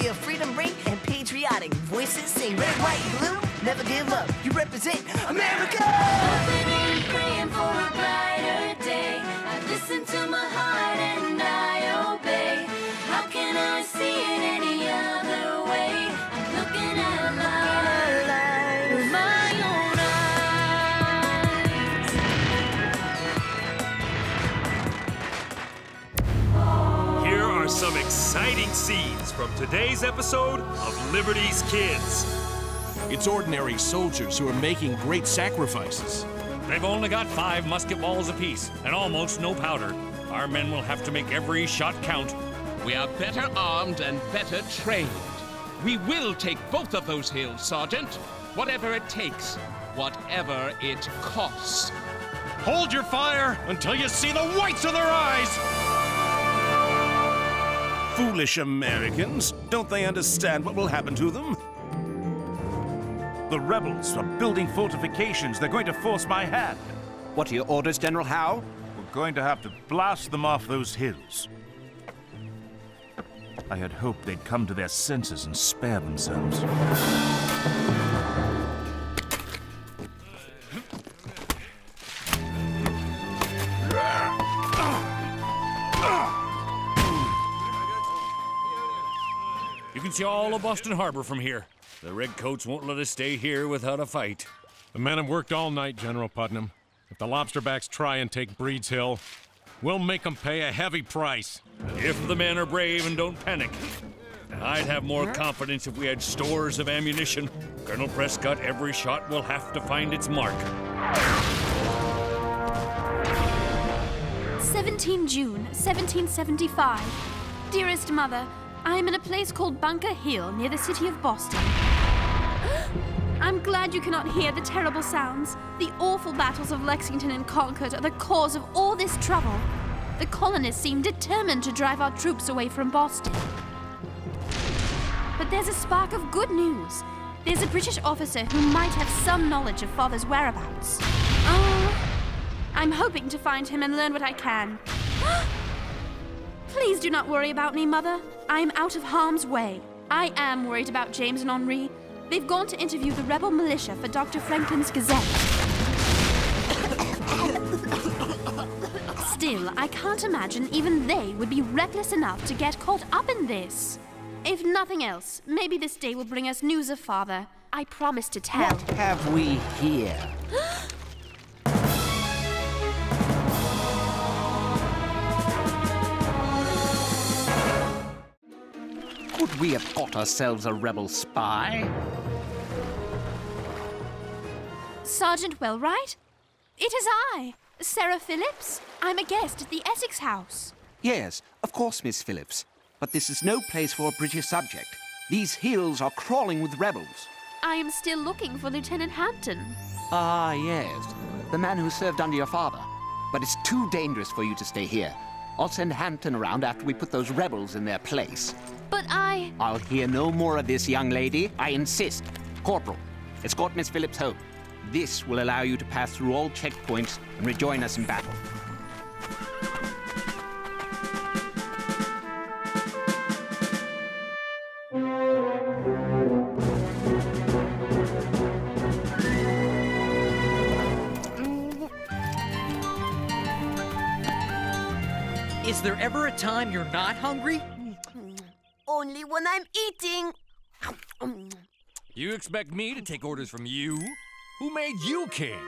feel freedom ring and patriotic voices sing. Red, white, blue, never give up. You represent America. Hoping and praying for a brighter day. I listen to my heart and I obey. How can I see it any other way? I'm looking at a light with my own eyes. Here are some exciting scenes from today's episode of Liberty's Kids. It's ordinary soldiers who are making great sacrifices. They've only got 5 musket balls apiece and almost no powder. Our men will have to make every shot count. We are better armed and better trained. We will take both of those hills, Sergeant. Whatever it takes, whatever it costs. Hold your fire until you see the whites of their eyes! Foolish Americans. Don't they understand what will happen to them? The rebels are building fortifications. They're going to force my hand. What are your orders, General Howe? We're going to have to blast them off those hills. I had hoped they'd come to their senses and spare themselves. You can see all of Boston Harbor from here. The redcoats won't let us stay here without a fight. The men have worked all night, General Putnam. If the lobsterbacks try and take Breed's Hill, we'll make them pay a heavy price. If the men are brave and don't panic. I'd have more confidence if we had stores of ammunition. Colonel Prescott, every shot will have to find its mark. 17 June, 1775. Dearest Mother, I am in a place called Bunker Hill, near the city of Boston. I'm glad you cannot hear the terrible sounds. The awful battles of Lexington and Concord are the cause of all this trouble. The colonists seem determined to drive our troops away from Boston. But there's a spark of good news. There's a British officer who might have some knowledge of Father's whereabouts. Oh, I'm hoping to find him and learn what I can. Please do not worry about me, Mother. I'm out of harm's way. I am worried about James and Henri. They've gone to interview the rebel militia for Dr. Franklin's Gazette. Still, I can't imagine even they would be reckless enough to get caught up in this. If nothing else, maybe this day will bring us news of Father. I promise to tell. What have we here? Could we have got ourselves a rebel spy? Sergeant Wellright? It is I, Sarah Phillips. I'm a guest at the Essex House. Yes, of course, Miss Phillips. But this is no place for a British subject. These hills are crawling with rebels. I am still looking for Lieutenant Hampton. Ah, yes. The man who served under your father. But it's too dangerous for you to stay here. I'll send Hampton around after we put those rebels in their place. But I'll hear no more of this, young lady. I insist. Corporal, escort Miss Phillips home. This will allow you to pass through all checkpoints and rejoin us in battle. Is there ever a time you're not hungry? Only when I'm eating. You expect me to take orders from you? Who made you king?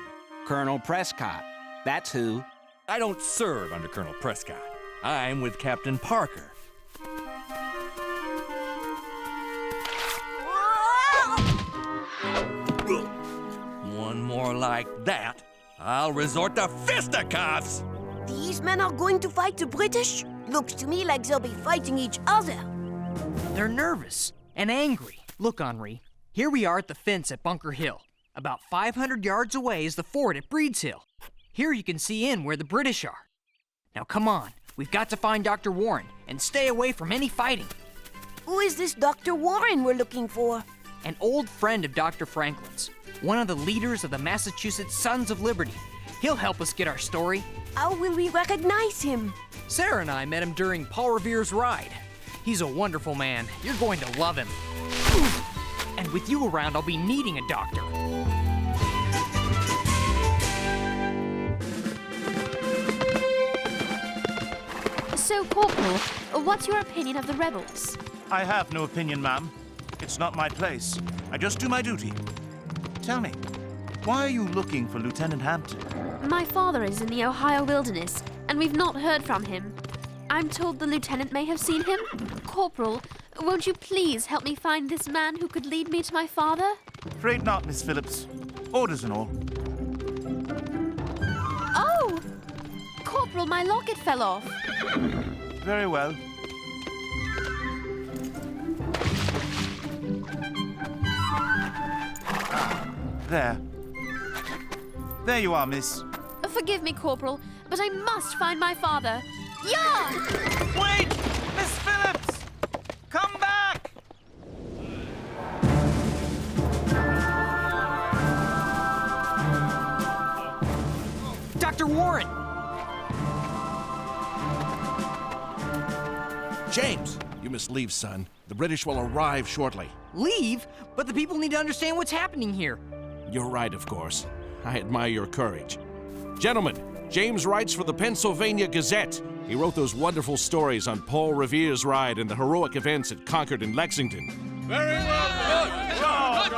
Colonel Prescott. That's who. I don't serve under Colonel Prescott. I'm with Captain Parker. One more like that, I'll resort to fisticuffs! These men are going to fight the British? Looks to me like they'll be fighting each other. They're nervous and angry. Look, Henri, here we are at the fence at Bunker Hill. About 500 yards away is the fort at Breed's Hill. Here you can see in where the British are. Now come on, we've got to find Dr. Warren and stay away from any fighting. Who is this Dr. Warren we're looking for? An old friend of Dr. Franklin's, one of the leaders of the Massachusetts Sons of Liberty. He'll help us get our story. How will we recognize him? Sarah and I met him during Paul Revere's ride. He's a wonderful man. You're going to love him. And with you around, I'll be needing a doctor. So, Corporal, what's your opinion of the rebels? I have no opinion, ma'am. It's not my place. I just do my duty. Tell me, why are you looking for Lieutenant Hampton? My father is in the Ohio wilderness, and we've not heard from him. I'm told the lieutenant may have seen him. Corporal, won't you please help me find this man who could lead me to my father? Afraid not, Miss Phillips. Orders and all. Oh! Corporal, my locket fell off. Very well. There. There you are, miss. Forgive me, Corporal, but I must find my father. Yeah! Wait! Miss Phillips! Come back! Dr. Warren! James, you must leave, son. The British will arrive shortly. Leave? But the people need to understand what's happening here. You're right, of course. I admire your courage. Gentlemen, James writes for the Pennsylvania Gazette. He wrote those wonderful stories on Paul Revere's ride and the heroic events at Concord and Lexington. Very well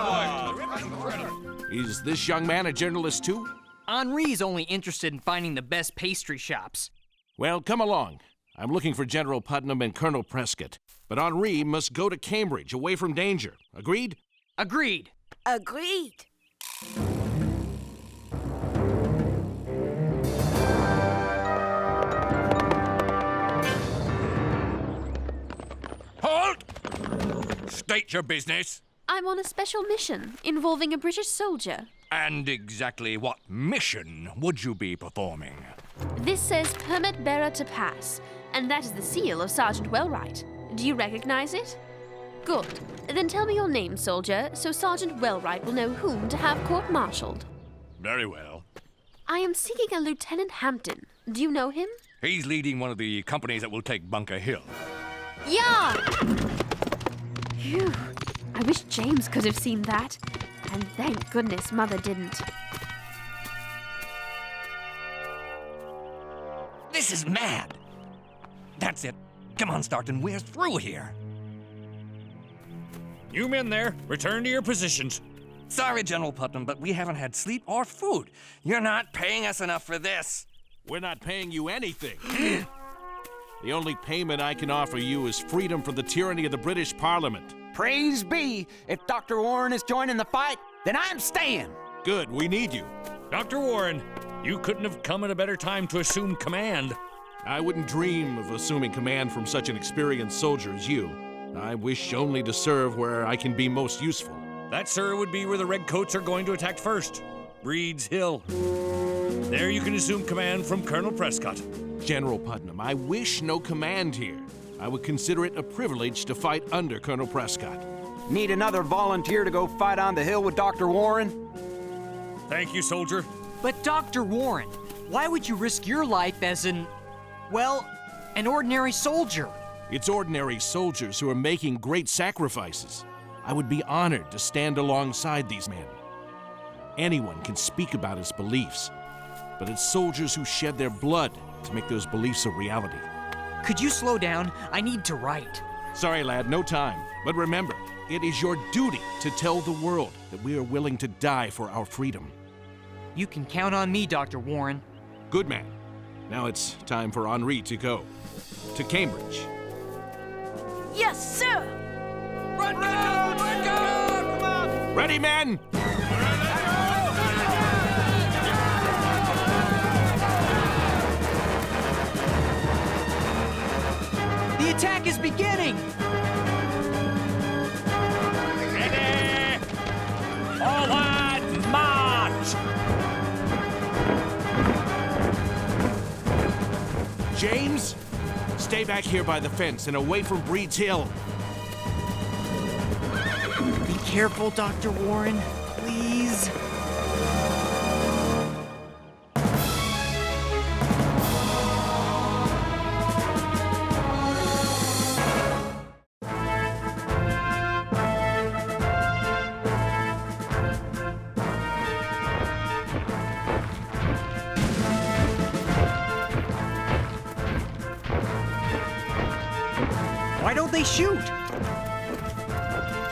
Good. Is this young man a journalist too? Henri's only interested in finding the best pastry shops. Well, come along. I'm looking for General Putnam and Colonel Prescott. But Henri must go to Cambridge, away from danger. Agreed? Agreed. Agreed. Halt! State your business. I'm on a special mission involving a British soldier. And exactly what mission would you be performing? This says permit bearer to pass, and that is the seal of Sergeant Wellwright. Do you recognize it? Good. Then tell me your name, soldier, so Sergeant Wellwright will know whom to have court-martialed. Very well. I am seeking a Lieutenant Hampton. Do you know him? He's leading one of the companies that will take Bunker Hill. Yeah! Phew. I wish James could have seen that. And thank goodness Mother didn't. This is mad. That's it. Come on, Starkton, we're through here. You men there, return to your positions. Sorry, General Putnam, but we haven't had sleep or food. You're not paying us enough for this. We're not paying you anything. The only payment I can offer you is freedom from the tyranny of the British Parliament. Praise be! If Dr. Warren is joining the fight, then I'm staying! Good, we need you. Dr. Warren, you couldn't have come at a better time to assume command. I wouldn't dream of assuming command from such an experienced soldier as you. I wish only to serve where I can be most useful. That, sir, would be where the Redcoats are going to attack first. Breed's Hill. There you can assume command from Colonel Prescott. General Putnam, I wish no command here. I would consider it a privilege to fight under Colonel Prescott. Need another volunteer to go fight on the hill with Dr. Warren? Thank you, soldier. But Dr. Warren, why would you risk your life as an ordinary soldier? It's ordinary soldiers who are making great sacrifices. I would be honored to stand alongside these men. Anyone can speak about his beliefs, but it's soldiers who shed their blood to make those beliefs a reality. Could you slow down? I need to write. Sorry, lad, no time. But remember, it is your duty to tell the world that we are willing to die for our freedom. You can count on me, Dr. Warren. Good man. Now it's time for Henri to go. To Cambridge. Yes, sir! Run, come on! Ready, men! The attack is beginning! Ready! Forward march! James, stay back here by the fence and away from Breed's Hill. Be careful, Dr. Warren, please. Why don't they shoot?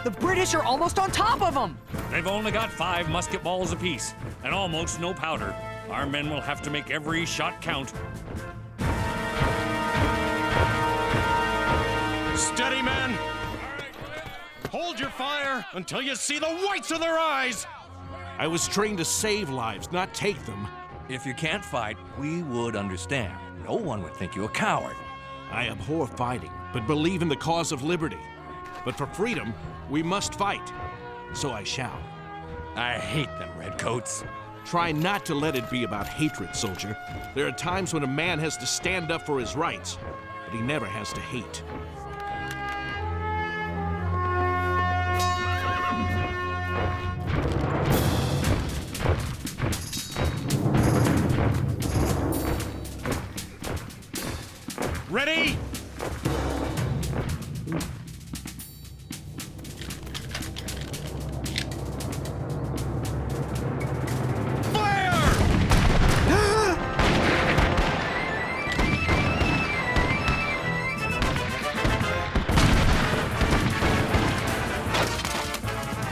The British are almost on top of them! They've only got 5 musket balls apiece, and almost no powder. Our men will have to make every shot count. Steady, men! Hold your fire until you see the whites of their eyes! I was trained to save lives, not take them. If you can't fight, we would understand. No one would think you a coward. I abhor fighting, but believe in the cause of liberty. But for freedom, we must fight. So I shall. I hate them redcoats. Try not to let it be about hatred, soldier. There are times when a man has to stand up for his rights, but he never has to hate. Ready?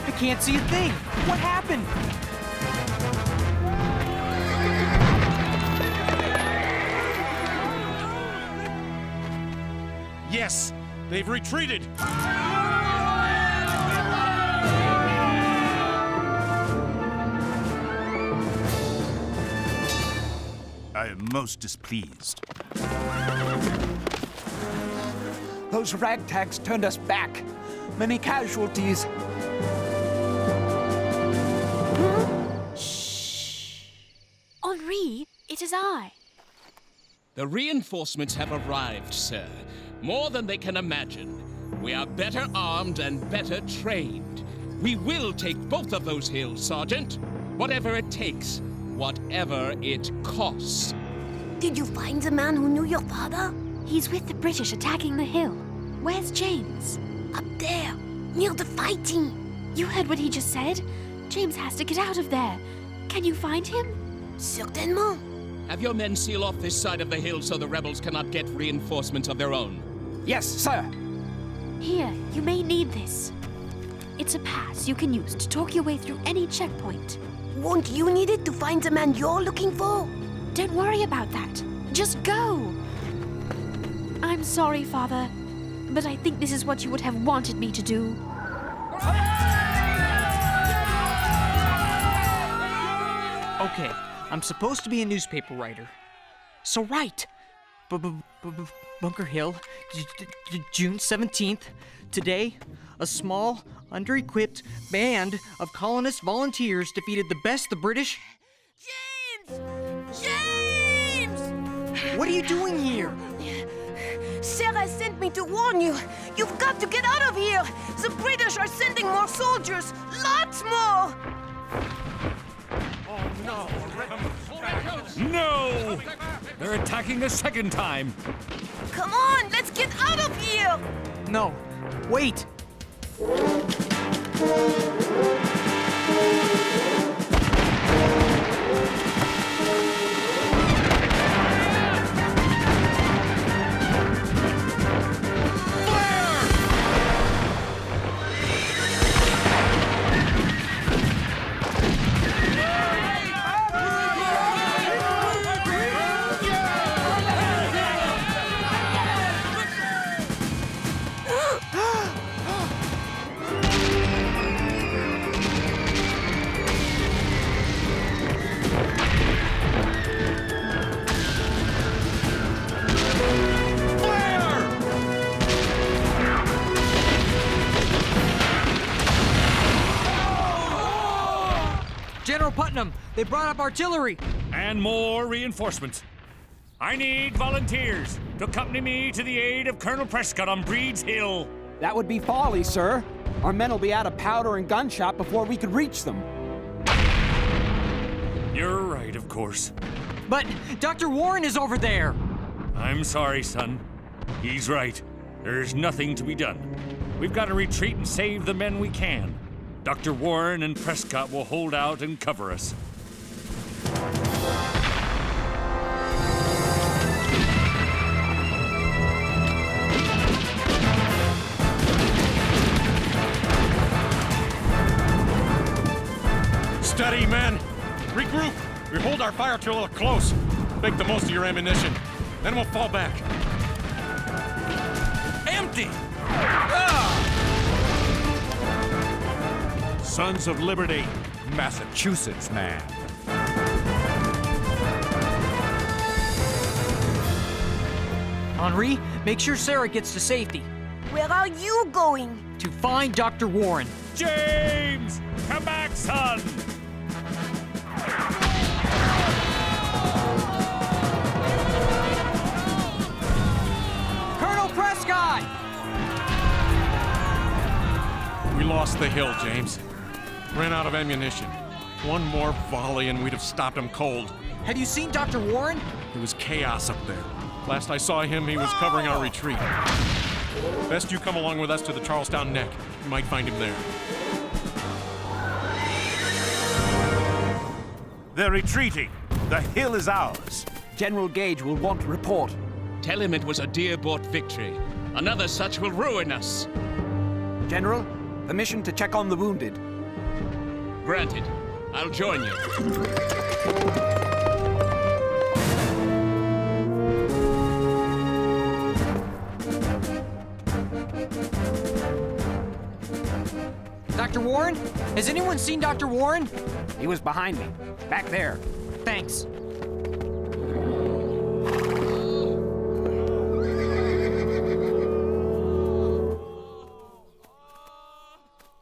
I can't see a thing. What happened? Yes, they've retreated. I am most displeased. Those ragtags turned us back. Many casualties. Henri, it is I. The reinforcements have arrived, sir. More than they can imagine. We are better armed and better trained. We will take both of those hills, Sergeant. Whatever it takes. Whatever it costs. Did you find the man who knew your father? He's with the British attacking the hill. Where's James? Up there, near the fighting. You heard what he just said? James has to get out of there. Can you find him? Certainement. Have your men seal off this side of the hill so the rebels cannot get reinforcements of their own. Yes, sir. Here, you may need this. It's a pass you can use to talk your way through any checkpoint. Won't you need it to find the man you're looking for? Don't worry about that. Just go. I'm sorry, Father, but I think this is what you would have wanted me to do. Okay, I'm supposed to be a newspaper writer. So write. Bunker Hill, June 17th. Today, a small, under-equipped band of colonist volunteers defeated the best the British... James! James! What are you doing here? Sarah sent me to warn you. You've got to get out of here. The British are sending more soldiers. Lots more. Oh, no. No! They're attacking a second time. Come on, let's get out of here. No, wait. General Putnam, they brought up artillery. And more reinforcements. I need volunteers to accompany me to the aid of Colonel Prescott on Breed's Hill. That would be folly, sir. Our men will be out of powder and gunshot before we could reach them. You're right, of course. But Dr. Warren is over there. I'm sorry, son. He's right. There's nothing to be done. We've got to retreat and save the men we can. Dr. Warren and Prescott will hold out and cover us. Hold our fire to a little close. Make the most of your ammunition. Then we'll fall back. Empty! Sons of Liberty. Massachusetts, man. Henri, make sure Sarah gets to safety. Where are you going? To find Dr. Warren. James! Come back, son! Colonel Prescott! We lost the hill, James. Ran out of ammunition. One more volley and we'd have stopped him cold. Have you seen Dr. Warren? It was chaos up there. Last I saw him, he was covering our retreat. Best you come along with us to the Charlestown Neck. You might find him there. They're retreating. The hill is ours. General Gage will want to report. Tell him it was a dear-bought victory. Another such will ruin us. General, permission to check on the wounded. Granted. I'll join you. Dr. Warren? Has anyone seen Dr. Warren? He was behind me. Back there. Thanks.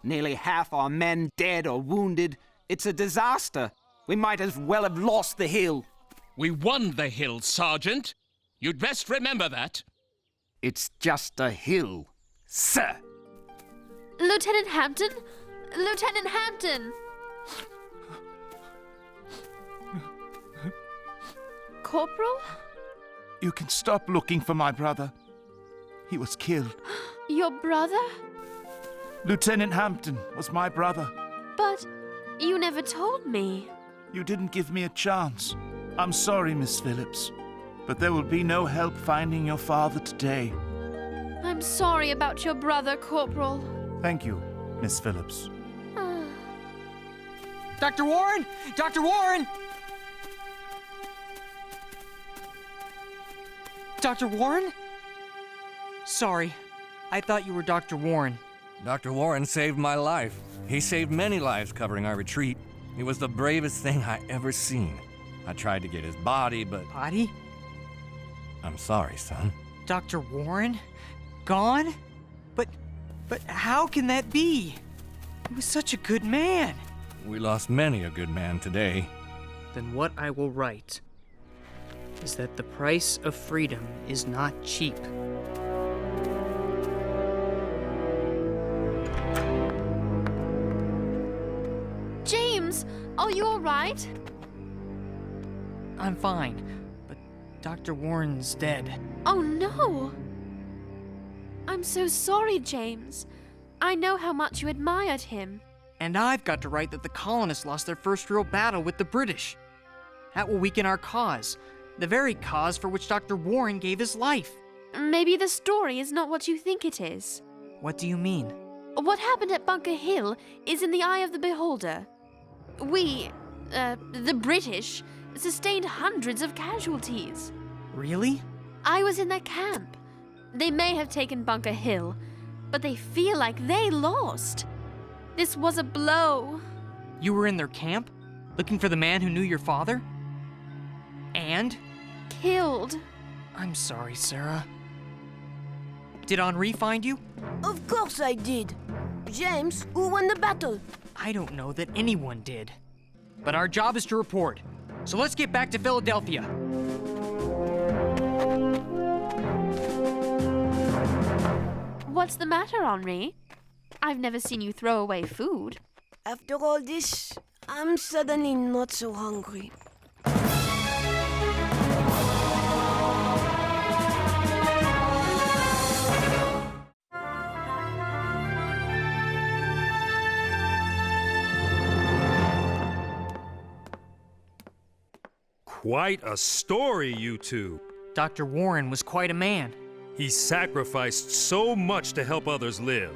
Nearly half our men dead or wounded. It's a disaster. We might as well have lost the hill. We won the hill, Sergeant. You'd best remember that. It's just a hill, sir. Lieutenant Hampton? Lieutenant Hampton! Corporal? You can stop looking for my brother. He was killed. Your brother? Lieutenant Hampton was my brother. But you never told me. You didn't give me a chance. I'm sorry, Miss Phillips, but there will be no help finding your father today. I'm sorry about your brother, Corporal. Thank you, Miss Phillips. Dr. Warren! Dr. Warren! Dr. Warren? Sorry. I thought you were Dr. Warren. Dr. Warren saved my life. He saved many lives covering our retreat. It was the bravest thing I ever seen. I tried to get his body, but... Body? I'm sorry, son. Dr. Warren? Gone? But how can that be? He was such a good man. We lost many a good man today. Then what I will write is that the price of freedom is not cheap. James, are you all right? I'm fine, but Dr. Warren's dead. Oh no! I'm so sorry, James. I know how much you admired him. And I've got to write that the colonists lost their first real battle with the British. That will weaken our cause, the very cause for which Dr. Warren gave his life. Maybe the story is not what you think it is. What do you mean? What happened at Bunker Hill is in the eye of the beholder. We, the British, sustained hundreds of casualties. Really? I was in their camp. They may have taken Bunker Hill, but they feel like they lost. This was a blow. You were in their camp, looking for the man who knew your father? And? Killed. I'm sorry, Sarah. Did Henri find you? Of course I did. James, who won the battle? I don't know that anyone did. But our job is to report. So let's get back to Philadelphia. What's the matter, Henri? I've never seen you throw away food. After all this, I'm suddenly not so hungry. Quite a story, you two. Dr. Warren was quite a man. He sacrificed so much to help others live.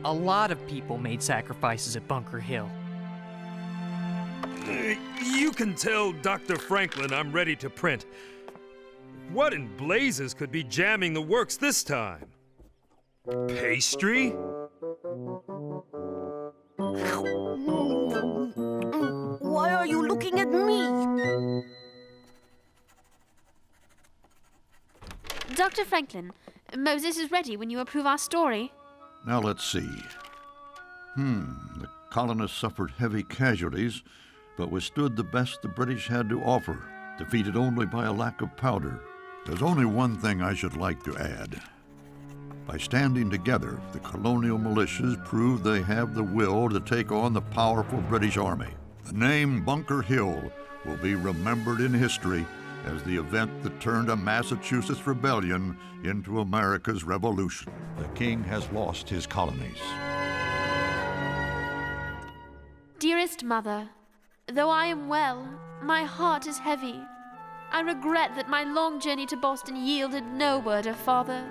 A lot of people made sacrifices at Bunker Hill. You can tell Dr. Franklin I'm ready to print. What in blazes could be jamming the works this time? Pastry? Why are you looking at me? Dr. Franklin, Moses is ready when you approve our story. Now let's see. The colonists suffered heavy casualties, but withstood the best the British had to offer, defeated only by a lack of powder. There's only one thing I should like to add. By standing together, the colonial militias proved they have the will to take on the powerful British Army. The name Bunker Hill will be remembered in history as the event that turned a Massachusetts rebellion into America's Revolution. The king has lost his colonies. Dearest Mother, though I am well, my heart is heavy. I regret that my long journey to Boston yielded no word of Father.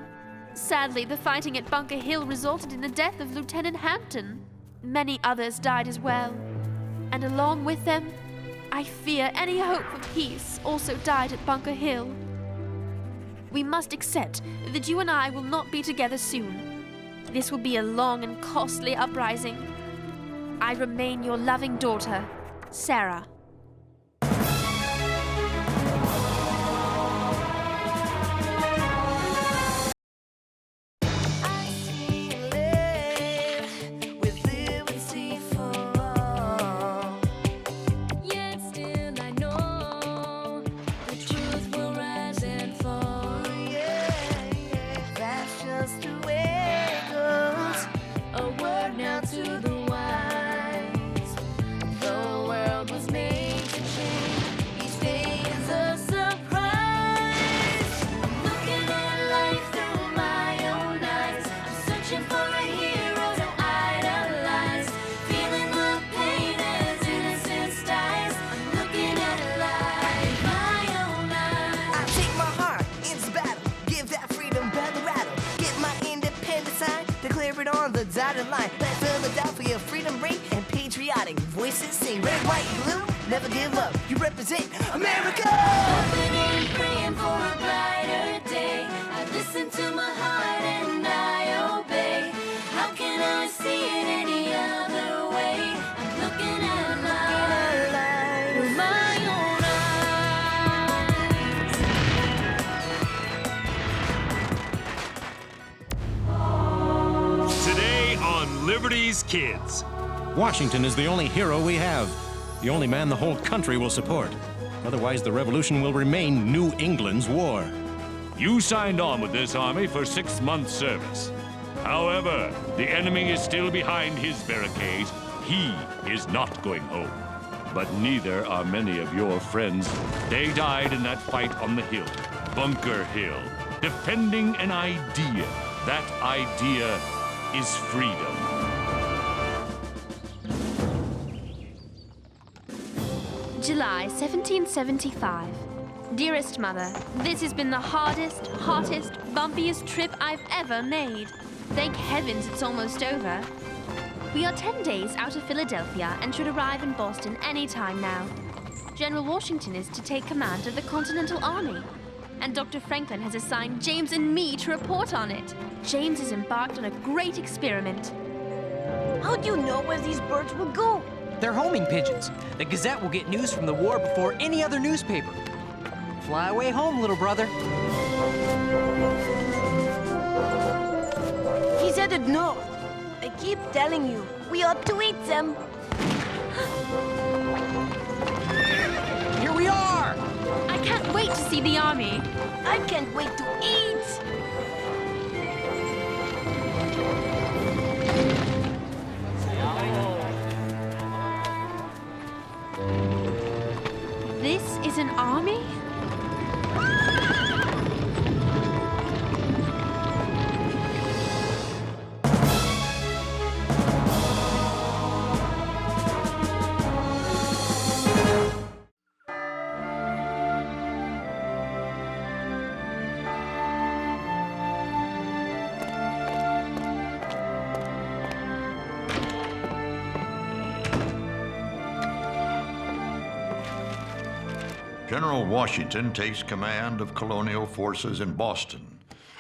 Sadly, the fighting at Bunker Hill resulted in the death of Lieutenant Hampton. Many others died as well, and along with them, I fear any hope for peace also died at Bunker Hill. We must accept that you and I will not be together soon. This will be a long and costly uprising. I remain your loving daughter, Sarah. On the dotted line, let Philadelphia freedom ring and patriotic voices sing. Red, white, blue, never give up. You represent America. Hoping and praying for a brighter day. I listen to my heart and I obey. How can I see it any other way? I'm looking at life with my own eyes. Today on Liberty's Kids. Washington is the only hero we have. The only man the whole country will support. Otherwise, the revolution will remain New England's war. You signed on with this army for 6 months' service. However, the enemy is still behind his barricades. He is not going home. But neither are many of your friends. They died in that fight on the hill, Bunker Hill, defending an idea. That idea is freedom. July 1775. Dearest Mother, this has been the hardest, hottest, bumpiest trip I've ever made. Thank heavens it's almost over. We are 10 days out of Philadelphia and should arrive in Boston any time now. General Washington is to take command of the Continental Army, and Dr. Franklin has assigned James and me to report on it. James has embarked on a great experiment. How do you know where these birds will go? They're homing pigeons. The Gazette will get news from the war before any other newspaper. Fly away home, little brother. He's headed north. I keep telling you, we ought to eat them. Here we are! I can't wait to see the army. I can't wait to eat. This is an army? General Washington takes command of colonial forces in Boston.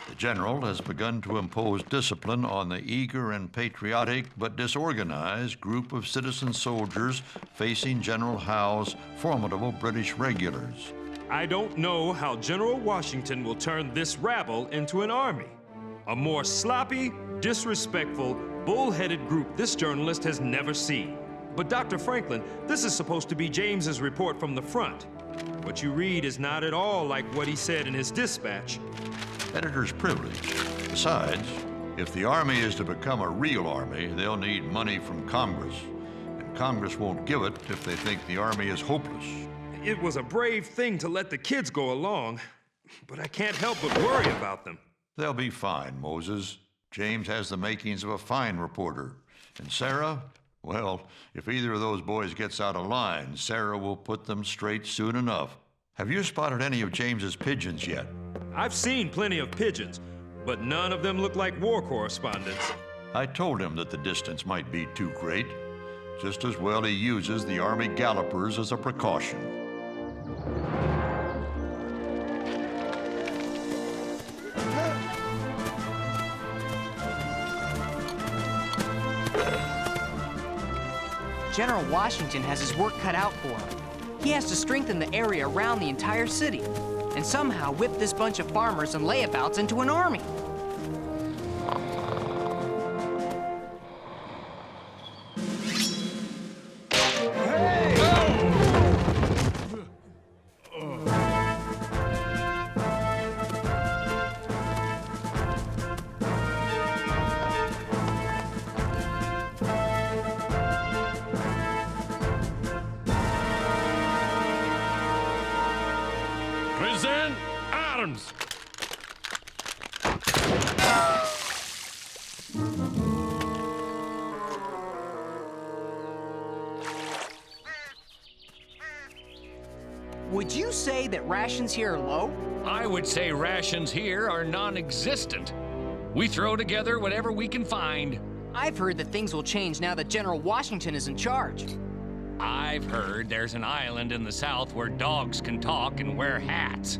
The general has begun to impose discipline on the eager and patriotic but disorganized group of citizen soldiers facing General Howe's formidable British regulars. I don't know how General Washington will turn this rabble into an army. A more sloppy, disrespectful, bull-headed group this journalist has never seen. But Dr. Franklin, this is supposed to be James's report from the front. What you read is not at all like what he said in his dispatch. Editor's privilege. Besides, if the army is to become a real army, they'll need money from Congress. And Congress won't give it if they think the army is hopeless. It was a brave thing to let the kids go along, but I can't help but worry about them. They'll be fine, Moses. James has the makings of a fine reporter. And Sarah, well, if either of those boys gets out of line, Sarah will put them straight soon enough. Have you spotted any of James's pigeons yet? I've seen plenty of pigeons, but none of them look like war correspondents. I told him that the distance might be too great. Just as well he uses the Army gallopers as a precaution. General Washington has his work cut out for him. He has to strengthen the area around the entire city and somehow whip this bunch of farmers and layabouts into an army. Present arms! Would you say that rations here are low? I would say rations here are non-existent. We throw together whatever we can find. I've heard that things will change now that General Washington is in charge. I've heard there's an island in the South where dogs can talk and wear hats.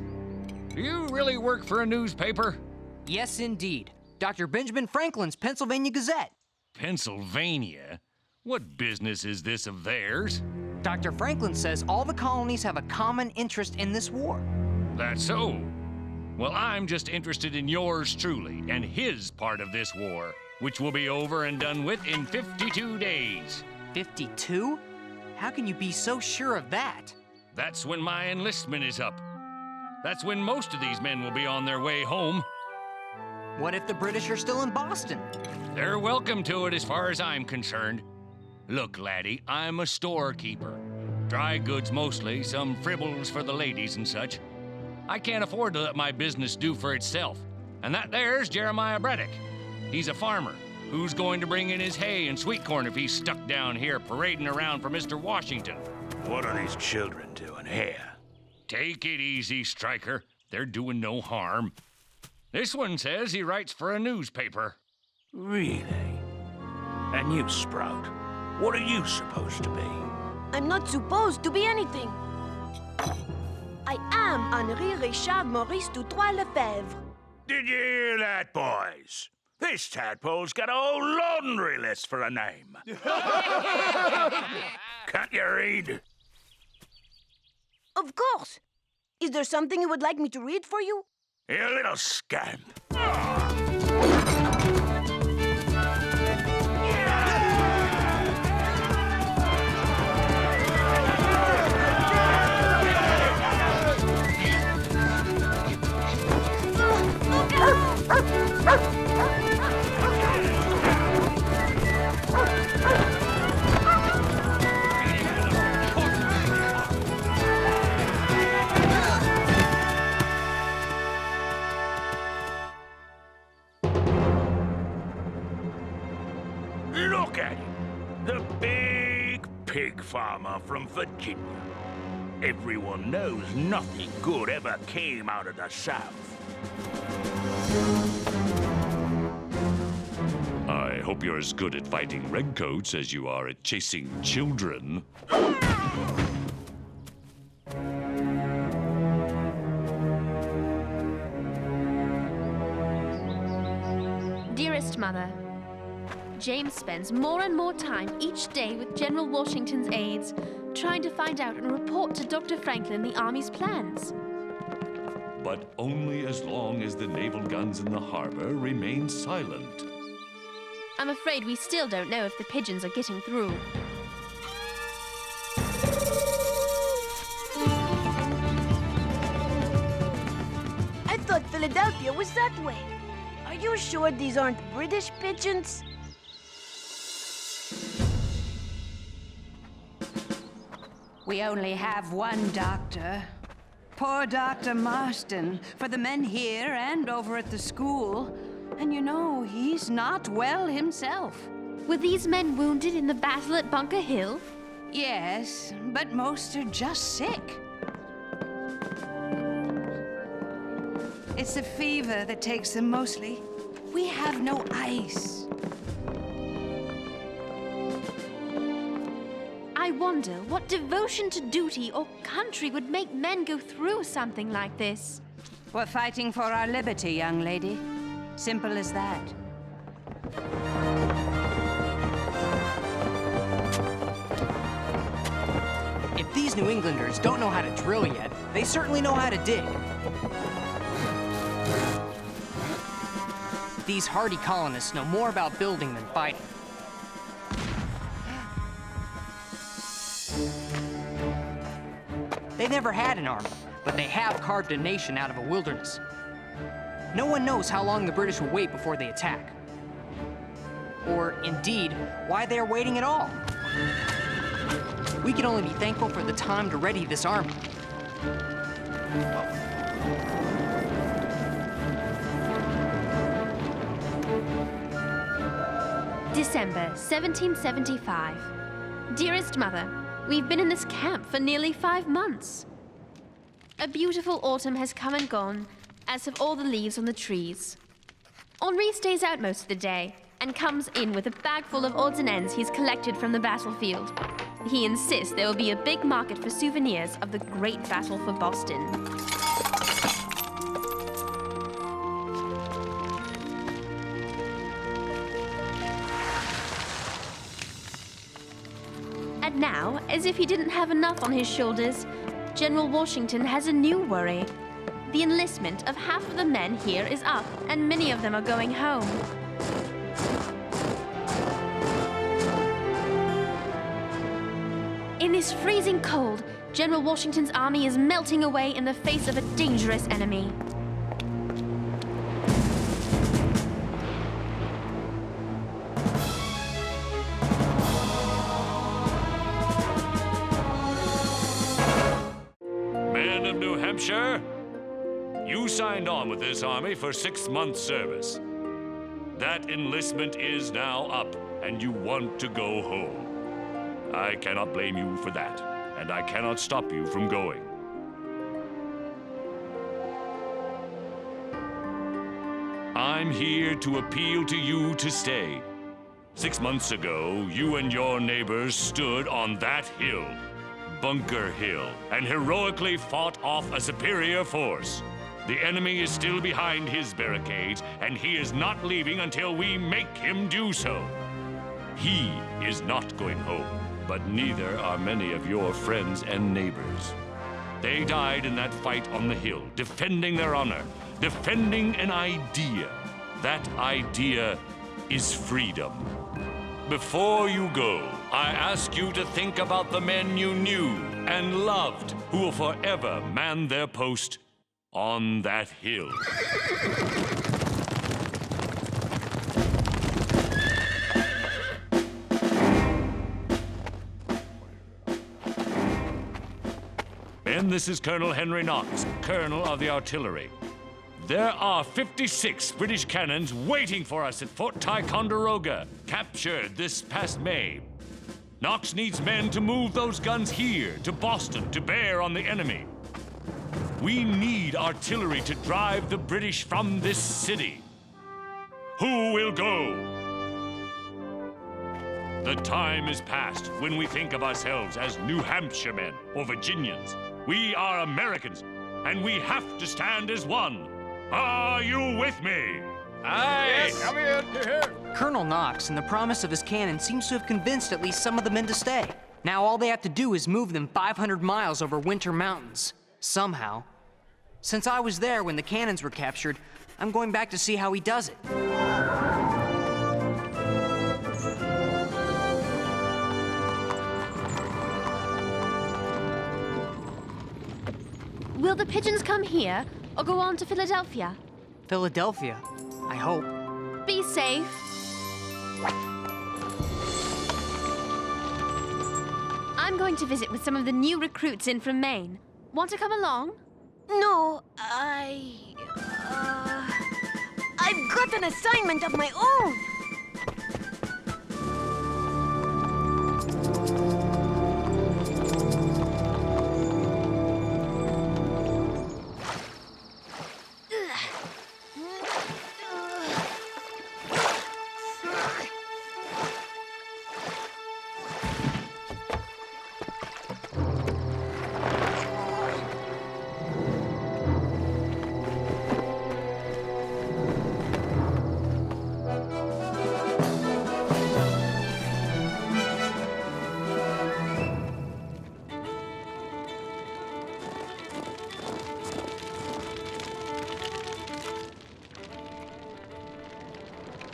Do you really work for a newspaper? Yes, indeed. Dr. Benjamin Franklin's Pennsylvania Gazette. Pennsylvania? What business is this of theirs? Dr. Franklin says all the colonies have a common interest in this war. That's so. Well, I'm just interested in yours truly and his part of this war, which will be over and done with in 52 days. 52? How can you be so sure of that? That's when my enlistment is up. That's when most of these men will be on their way home. What if the British are still in Boston? They're welcome to it as far as I'm concerned. Look, laddie, I'm a storekeeper. Dry goods mostly, some fribbles for the ladies and such. I can't afford to let my business do for itself. And that there's Jeremiah Braddock. He's a farmer. Who's going to bring in his hay and sweet corn if he's stuck down here parading around for Mr. Washington? What are these children doing here? Take it easy, Stryker. They're doing no harm. This one says he writes for a newspaper. Really? And you, Sprout, what are you supposed to be? I'm not supposed to be anything. I am Henri Richard Maurice Doutrois Lefebvre. Did you hear that, boys? This tadpole's got a whole laundry list for a name. Can't you read? Of course. Is there something you would like me to read for you? You little scamp. Look at him, the big pig farmer from Virginia. Everyone knows nothing good ever came out of the South. I hope you're as good at fighting redcoats as you are at chasing children. Dearest Mother, James spends more and more time each day with General Washington's aides, trying to find out and report to Dr. Franklin the Army's plans. But only as long as the naval guns in the harbor remain silent. I'm afraid we still don't know if the pigeons are getting through. I thought Philadelphia was that way. Are you sure these aren't British pigeons? We only have one doctor. Poor Dr. Marston, for the men here and over at the school. And you know, he's not well himself. Were these men wounded in the battle at Bunker Hill? Yes, but most are just sick. It's the fever that takes them mostly. We have no ice. I wonder what devotion to duty or country would make men go through something like this. We're fighting for our liberty, young lady. Simple as that. If these New Englanders don't know how to drill yet, they certainly know how to dig. These hardy colonists know more about building than fighting. They never had an army, but they have carved a nation out of a wilderness. No one knows how long the British will wait before they attack. Or, indeed, why they are waiting at all. We can only be thankful for the time to ready this army. December 1775. Dearest Mother, we've been in this camp for nearly 5 months. A beautiful autumn has come and gone, as have all the leaves on the trees. Henri stays out most of the day and comes in with a bag full of odds and ends he's collected from the battlefield. He insists there will be a big market for souvenirs of the great battle for Boston. And now, as if he didn't have enough on his shoulders, General Washington has a new worry. The enlistment of half of the men here is up, and many of them are going home. In this freezing cold, General Washington's army is melting away in the face of a dangerous enemy. Men of New Hampshire, you signed on with this army for 6 months' service. That enlistment is now up, and you want to go home. I cannot blame you for that, and I cannot stop you from going. I'm here to appeal to you to stay. 6 months ago, you and your neighbors stood on that hill, Bunker Hill, and heroically fought off a superior force. The enemy is still behind his barricades, and he is not leaving until we make him do so. He is not going home, but neither are many of your friends and neighbors. They died in that fight on the hill, defending their honor, defending an idea. That idea is freedom. Before you go, I ask you to think about the men you knew and loved who will forever man their post on that hill. Ben, this is Colonel Henri Knox, Colonel of the Artillery. There are 56 British cannons waiting for us at Fort Ticonderoga, captured this past May. Knox needs men to move those guns here, to Boston, to bear on the enemy. We need artillery to drive the British from this city. Who will go? The time is past when we think of ourselves as New Hampshire men or Virginians. We are Americans, and we have to stand as one. Are you with me? Aye! Come in. Here. Colonel Knox and the promise of his cannon seems to have convinced at least some of the men to stay. Now all they have to do is move them 500 miles over winter mountains. Somehow. Since I was there when the cannons were captured, I'm going back to see how he does it. Will the pigeons come here or go on to Philadelphia? Philadelphia, I hope. Be safe. I'm going to visit with some of the new recruits in from Maine. Want to come along? No, I've got an assignment of my own.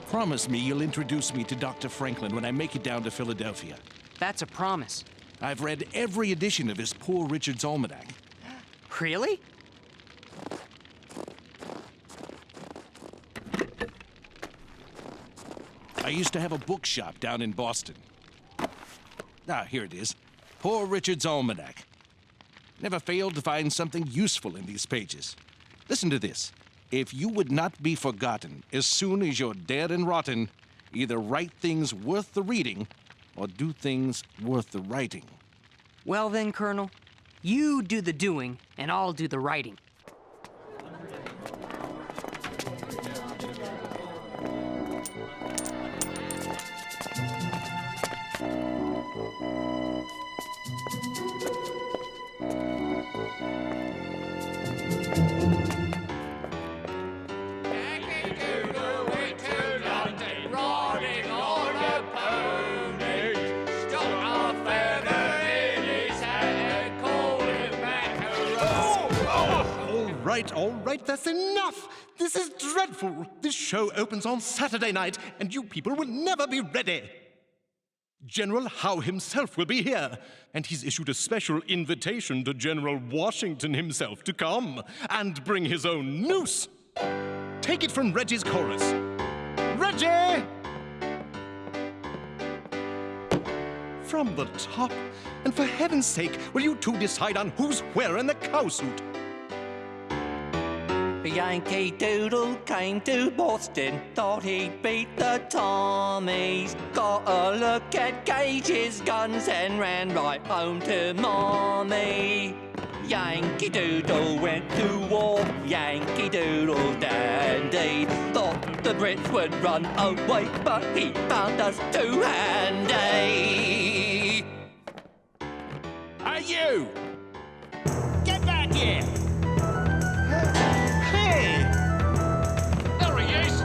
Promise me you'll introduce me to Dr. Franklin when I make it down to Philadelphia. That's a promise. I've read every edition of his Poor Richard's Almanac. Really? I used to have a bookshop down in Boston. Ah, here it is. Poor Richard's Almanac. Never failed to find something useful in these pages. Listen to this. If you would not be forgotten as soon as you're dead and rotten, either write things worth the reading or do things worth the writing. Well then, Colonel, you do the doing and I'll do the writing. All right, that's enough! This is dreadful! This show opens on Saturday night, and you people will never be ready! General Howe himself will be here, and he's issued a special invitation to General Washington himself to come and bring his own noose! Take it from Reggie's chorus. Reggie! From the top, and for heaven's sake, will you two decide on who's wearing the cowsuit? Yankee Doodle came to Boston, thought he'd beat the Tommies. Got a look at Gage's guns and ran right home to Mommy. Yankee Doodle went to war, Yankee Doodle dandy. Thought the Brits would run away, but he found us too handy. Hey, you! Get back here! There he is!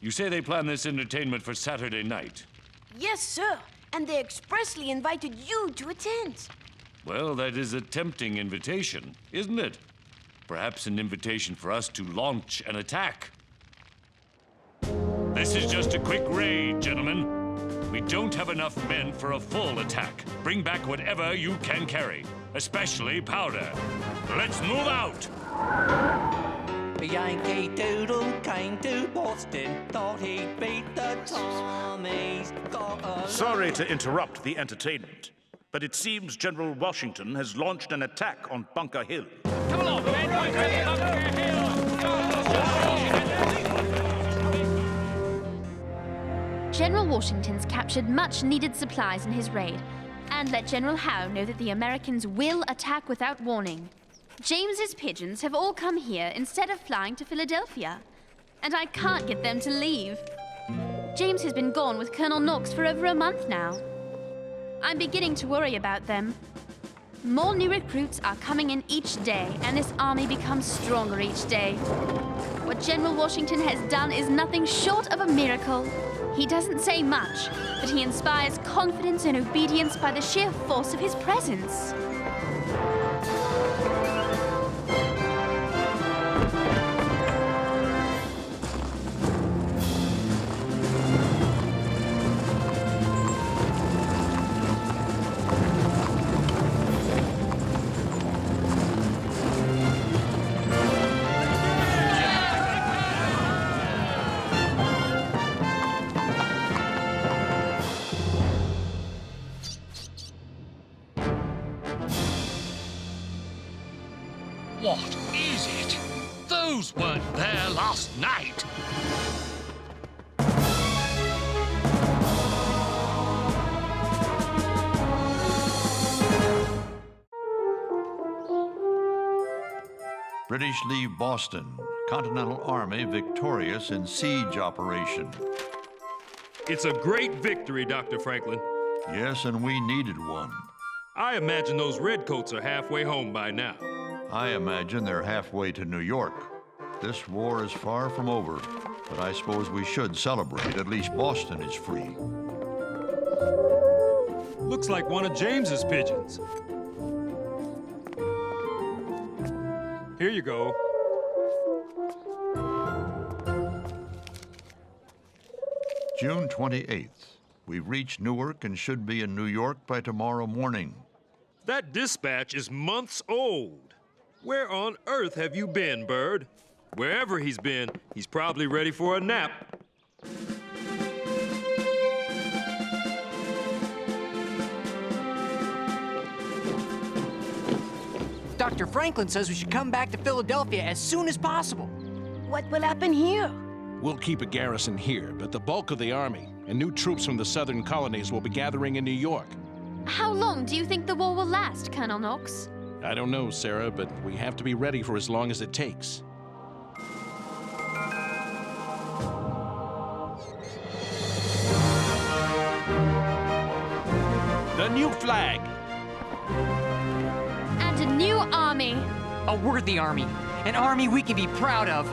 You say they planned this entertainment for Saturday night? Yes, sir. And they expressly invited you to attend. Well, that is a tempting invitation, isn't it? Perhaps an invitation for us to launch an attack. This is just a quick raid, gentlemen. We don't have enough men for a full attack. Bring back whatever you can carry, especially powder. Let's move out! Yankee Doodle came to Boston, thought he'd beat the Tommies. Sorry to interrupt the entertainment, but it seems General Washington has launched an attack on Bunker Hill. Come along, men. General Washington's captured much-needed supplies in his raid, and let General Howe know that the Americans will attack without warning. James's pigeons have all come here instead of flying to Philadelphia, and I can't get them to leave. James has been gone with Colonel Knox for over a month now. I'm beginning to worry about them. More new recruits are coming in each day, and this army becomes stronger each day. What General Washington has done is nothing short of a miracle. He doesn't say much, but he inspires confidence and obedience by the sheer force of his presence. What is it? Those weren't there last night. British leave Boston. Continental Army victorious in siege operation. It's a great victory, Dr. Franklin. Yes, and we needed one. I imagine those redcoats are halfway home by now. I imagine they're halfway to New York. This war is far from over, but I suppose we should celebrate. At least Boston is free. Looks like one of James's pigeons. Here you go. June 28th. We've reached Newark and should be in New York by tomorrow morning. That dispatch is months old. Where on earth have you been, Bird? Wherever he's been, he's probably ready for a nap. Dr. Franklin says we should come back to Philadelphia as soon as possible. What will happen here? We'll keep a garrison here, but the bulk of the army and new troops from the southern colonies will be gathering in New York. How long do you think the war will last, Colonel Knox? I don't know, Sarah, but we have to be ready for as long as it takes. The new flag! And a new army. A worthy army. An army we can be proud of.